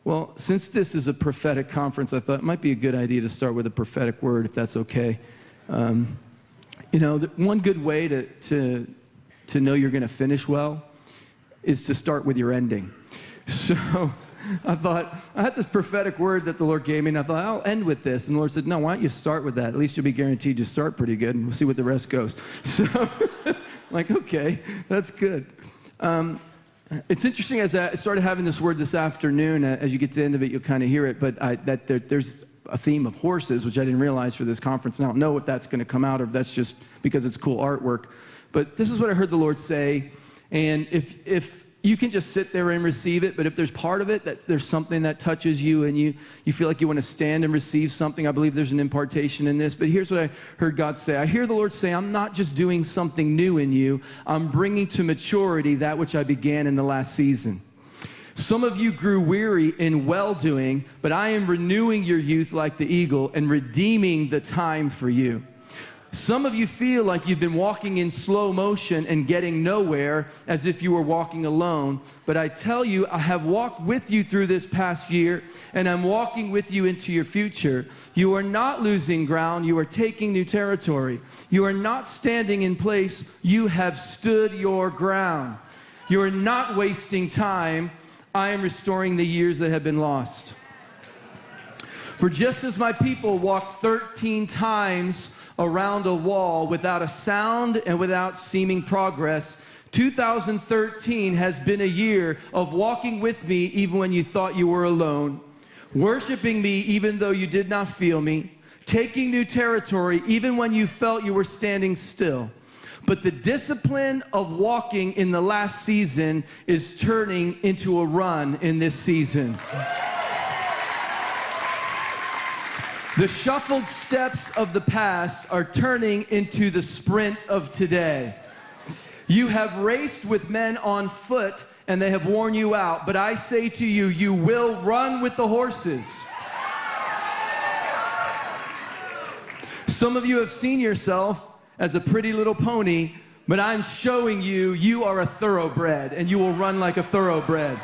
Well, since this is a prophetic conference, I thought it might be a good idea to start with a prophetic word, if that's okay. One good way to know you're going to finish well is to start with your ending. So I thought, I had this prophetic word that the Lord gave me, and I thought, I'll end with this. And the Lord said, no, why don't you start with that? At least you'll be guaranteed to start pretty good, and we'll see what the rest goes. So like, okay, that's good. It's interesting, as I started having this word this afternoon, as you get to the end of it, you'll kind of hear it, but there's a theme of horses, which I didn't realize for this conference. And I don't know if that's going to come out or if that's just because it's cool artwork. But this is what I heard the Lord say. And if you can just sit there and receive it, but if there's part of it that there's something that touches you and you feel like you want to stand and receive something, I believe there's an impartation in this. But here's what I heard God say. I hear the Lord say, I'm not just doing something new in you. I'm bringing to maturity that which I began in the last season. Some of you grew weary in well-doing, but I am renewing your youth like the eagle and redeeming the time for you. Some of you feel like you've been walking in slow motion and getting nowhere, as if you were walking alone. But I tell you, I have walked with you through this past year, and I'm walking with you into your future. You are not losing ground. You are taking new territory. You are not standing in place. You have stood your ground. You are not wasting time. I am restoring the years that have been lost. For just as my people walked 13 times around a wall without a sound and without seeming progress, 2013 has been a year of walking with me even when you thought you were alone, worshiping me even though you did not feel me, taking new territory even when you felt you were standing still. But the discipline of walking in the last season is turning into a run in this season. The shuffled steps of the past are turning into the sprint of today. You have raced with men on foot, and they have worn you out. But I say to you, you will run with the horses. Some of you have seen yourself as a pretty little pony, but I'm showing you, you are a thoroughbred, and you will run like a thoroughbred.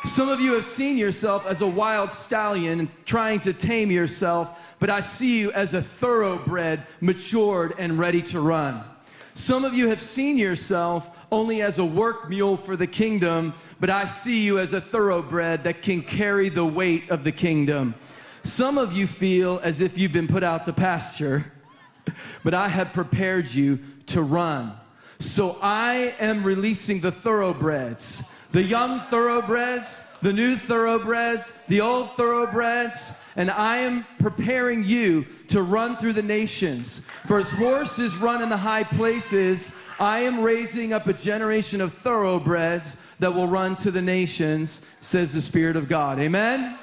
Some of you have seen yourself as a wild stallion trying to tame yourself, but I see you as a thoroughbred, matured and ready to run. Some of you have seen yourself only as a work mule for the kingdom, but I see you as a thoroughbred that can carry the weight of the kingdom. Some of you feel as if you've been put out to pasture, but I have prepared you to run. So I am releasing the thoroughbreds. The young thoroughbreds, the new thoroughbreds, the old thoroughbreds, and I am preparing you to run through the nations. For as horses run in the high places, I am raising up a generation of thoroughbreds that will run to the nations, says the Spirit of God. Amen?